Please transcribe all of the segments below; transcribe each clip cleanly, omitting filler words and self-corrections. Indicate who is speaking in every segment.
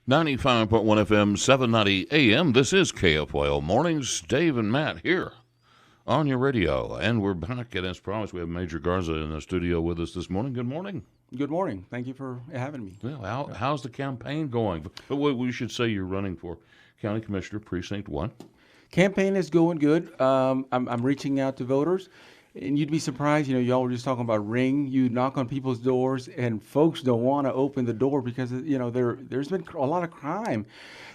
Speaker 1: 95.1 FM, 790 AM. This is KFYO Mornings. Dave and Matt here on your radio. And we're back. And as promised, we have Major Garza in the studio with us this morning. Good morning.
Speaker 2: Good morning. Thank you for having me.
Speaker 1: Well, how's the campaign going? But we should say you're running for County Commissioner Precinct 1.
Speaker 2: Campaign is going good. I'm reaching out to voters. And you'd be surprised, y'all were just talking about ring. You knock on people's doors, and folks don't want to open the door because, there's been a lot of crime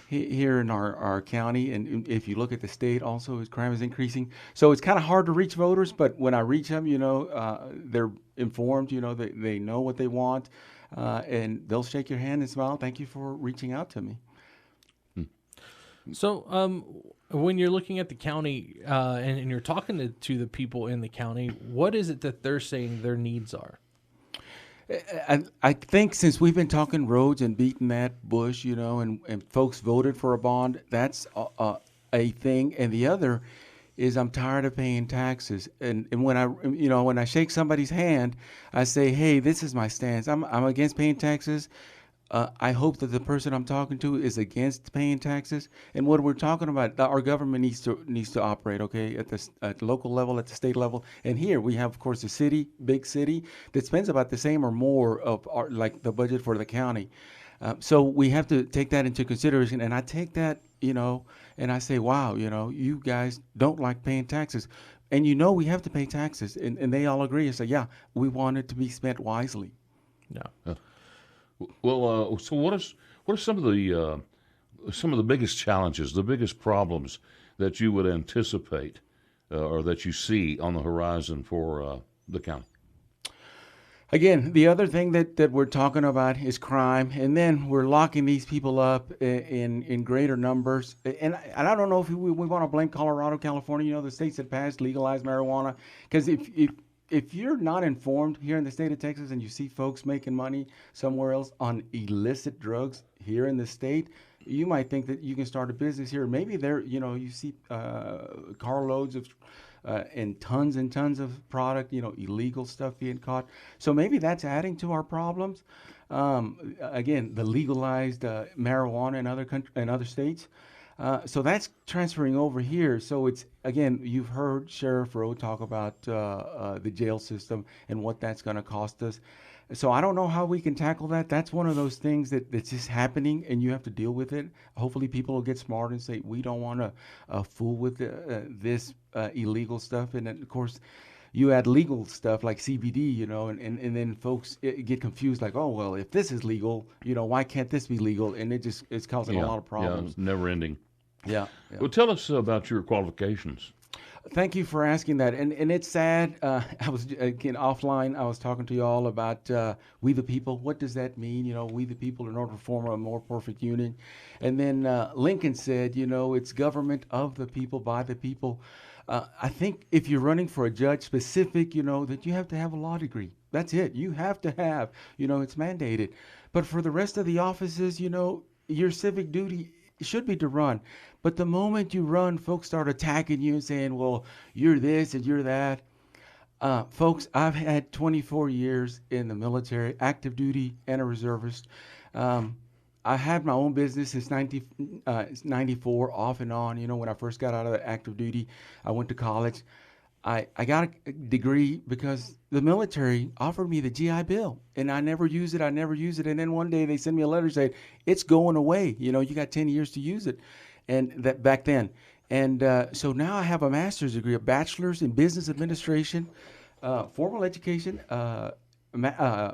Speaker 2: here in our county. And if you look at the state also, crime is increasing. So it's kind of hard to reach voters. But when I reach them, they're informed, they know what they want. And they'll shake your hand and smile. Thank you for reaching out to me.
Speaker 3: So, when you're looking at the county and you're talking to the people in the county, what is it that they're saying their needs are?
Speaker 2: I think since we've been talking roads and beating that bush, and folks voted for a bond, that's a thing. And the other is I'm tired of paying taxes. And when I shake somebody's hand, I say, hey, this is my stance. I'm against paying taxes. I hope that the person I'm talking to is against paying taxes. And what we're talking about, our government needs to operate, okay, at the local level, at the state level. And here we have, of course, the big city, that spends about the same or more of like the budget for the county. So we have to take that into consideration. And I take that, and I say, wow, you guys don't like paying taxes. And we have to pay taxes. And they all agree and say, yeah, we want it to be spent wisely.
Speaker 3: Yeah.
Speaker 1: Well, so what are some of the biggest challenges, the biggest problems that you would anticipate or that you see on the horizon for the county?
Speaker 2: Again, the other thing that we're talking about is crime, and then we're locking these people up in greater numbers. And I don't know if we want to blame Colorado, California, the states that passed legalized marijuana, because if you're not informed here in the state of Texas and you see folks making money somewhere else on illicit drugs here in the state, you might think that you can start a business here. Maybe you see carloads of and tons of product, illegal stuff being caught. So maybe that's adding to our problems. Again, the legalized marijuana in other states. So that's transferring over here. So it's, again, you've heard Sheriff Rowe talk about the jail system and what that's going to cost us. So I don't know how we can tackle that. That's one of those things that's just happening, and you have to deal with it. Hopefully people will get smart and say, we don't want to fool with this illegal stuff. And then, of course, you add legal stuff like CBD, and then folks get confused, like, oh, well, if this is legal, why can't this be legal? And it's causing a lot of problems.
Speaker 1: Yeah, never ending.
Speaker 2: Yeah.
Speaker 1: Well, tell us about your qualifications.
Speaker 2: Thank you for asking that. And it's sad. I was, again, offline, I was talking to you all about we the people. What does that mean? We the people in order to form a more perfect union. And then Lincoln said, it's government of the people, by the people. I think if you're running for a judge specific, that you have to have a law degree. That's it. You have to have, it's mandated. But for the rest of the offices, your civic duty should be to run. But the moment you run, folks start attacking you and saying, well, you're this and you're that. Folks, I've had 24 years in the military, active duty and a reservist. I had my own business since 94, off and on. When I first got out of the active duty, I went to college. I got a degree because the military offered me the GI Bill, and I never used it. And then one day they sent me a letter saying, it's going away. You got 10 years to use it. And that back then. And so now I have a master's degree, a bachelor's in business administration, formal education,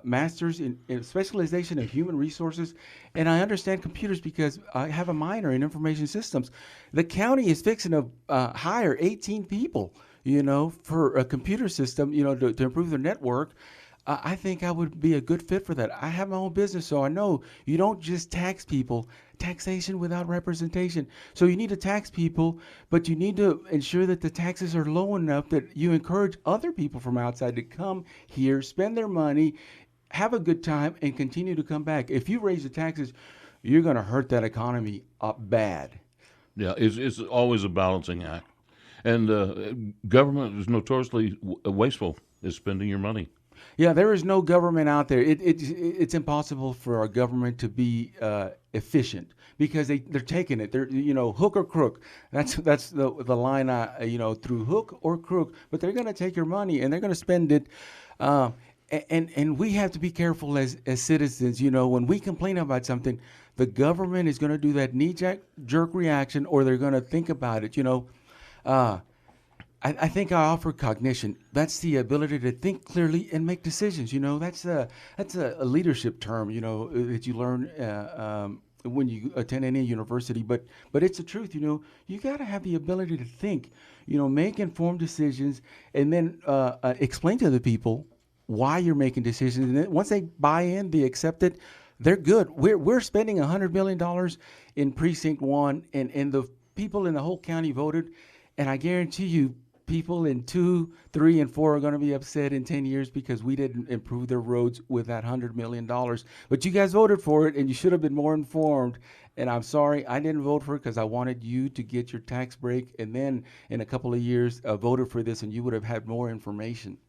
Speaker 2: master's in specialization in human resources, and I understand computers because I have a minor in information systems. The county is fixing to hire 18 people, for a computer system, to improve their network. I think I would be a good fit for that. I have my own business, so I know you don't just tax people. Taxation without representation. So you need to tax people, but you need to ensure that the taxes are low enough that you encourage other people from outside to come here, spend their money, have a good time, and continue to come back. If you raise the taxes, you're going to hurt that economy up bad.
Speaker 1: Yeah, it's always a balancing act. And government is notoriously wasteful in spending your money.
Speaker 2: Yeah, there is no government out there. It's impossible for our government to be efficient because they're taking it. They're hook or crook. That's the line through hook or crook. But they're going to take your money and they're going to spend it. And we have to be careful as citizens. When we complain about something, the government is going to do that knee-jerk reaction, or they're going to think about it. I think I offer cognition. That's the ability to think clearly and make decisions. That's a leadership term. That you learn when you attend any university. But it's the truth. You got to have the ability to think. Make informed decisions, and then explain to the people why you're making decisions. And then once they buy in, they accept it. They're good. We're spending $100 million in Precinct 1, and the people in the whole county voted. And I guarantee you, people in 2, 3, and 4 are going to be upset in 10 years because we didn't improve their roads with that $100 million. But you guys voted for it, and you should have been more informed. And I'm sorry, I didn't vote for it because I wanted you to get your tax break. And then in a couple of years, voted for this, and you would have had more information.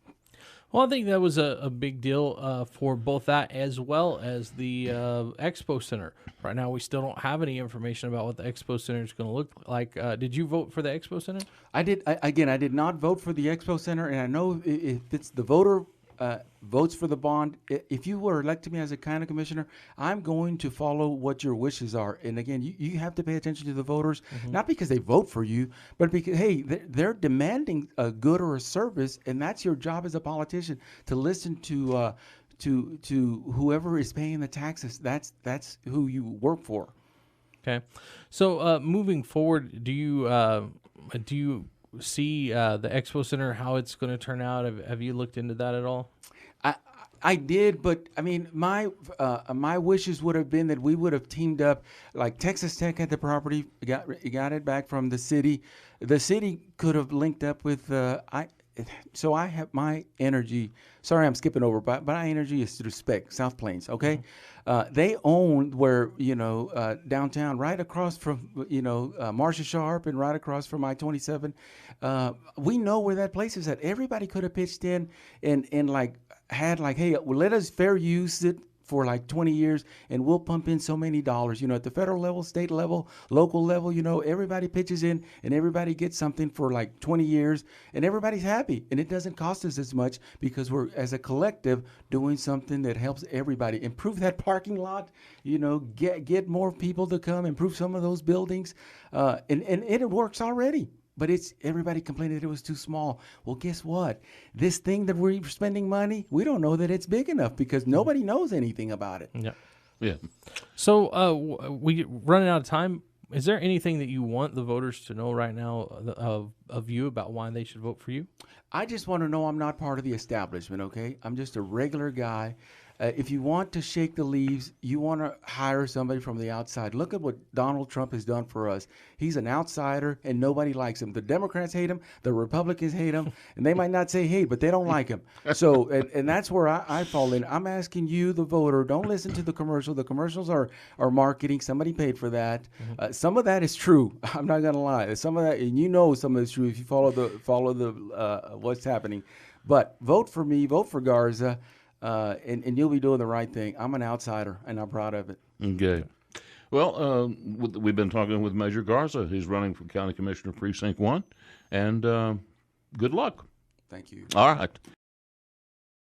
Speaker 3: Well, I think that was a big deal for both that as well as the Expo Center. Right now, we still don't have any information about what the Expo Center is going to look like. Did you vote for the Expo Center?
Speaker 2: I did. I did not vote for the Expo Center, and I know if it's the voter votes for the bond. If you were elected me as a county commissioner, I'm going to follow what your wishes are. And again, you have to pay attention to the voters, not because they vote for you, but because, hey, they're demanding a good or a service, and that's your job as a politician, to listen to whoever is paying the taxes. That's who you work for.
Speaker 3: Okay. So moving forward, do you see the Expo Center, how it's going to turn out? Have you looked into that at all?
Speaker 2: I did, but I mean, my wishes would have been that we would have teamed up, like Texas Tech had the property, got it back from the city. The city could have linked up with so I have my energy. Sorry, I'm skipping over, but my energy is through SPEC, South Plains. Okay, they own where downtown, right across from Marcia Sharp, and right across from I-27. We know where that place is at. Everybody could have pitched in and had hey, well, let us fair use it for 20 years, and we'll pump in so many dollars. At the federal level, state level, local level, everybody pitches in and everybody gets something for 20 years, and everybody's happy. And it doesn't cost us as much because we're, as a collective, doing something that helps everybody. Improve that parking lot, get more people to come, improve some of those buildings, and it works already. But everybody complained that it was too small. Well, guess what? This thing that we're spending money, we don't know that it's big enough because nobody knows anything about it.
Speaker 3: Yeah.
Speaker 1: Yeah.
Speaker 3: So we running out of time. Is there anything that you want the voters to know right now of you about why they should vote for you?
Speaker 2: I just want to know I'm not part of the establishment, okay? I'm just a regular guy. If you want to shake the leaves, you want to hire somebody from the outside. Look at what Donald Trump has done for us. He's an outsider, and nobody likes him. The Democrats hate him. The Republicans hate him. And they might not say hate, but they don't like him. So, and that's where I fall in. I'm asking you, the voter, don't listen to the commercial. The commercials are marketing. Somebody paid for that. Some of that is true. I'm not going to lie. Some of that, and some of it's true if you follow the what's happening. But vote for me. Vote for Garza. And you'll be doing the right thing. I'm an outsider, and I'm proud of it.
Speaker 1: Okay. Well, we've been talking with Major Garza. He's running for County Commissioner Precinct 1, and good luck.
Speaker 2: Thank you.
Speaker 1: All right.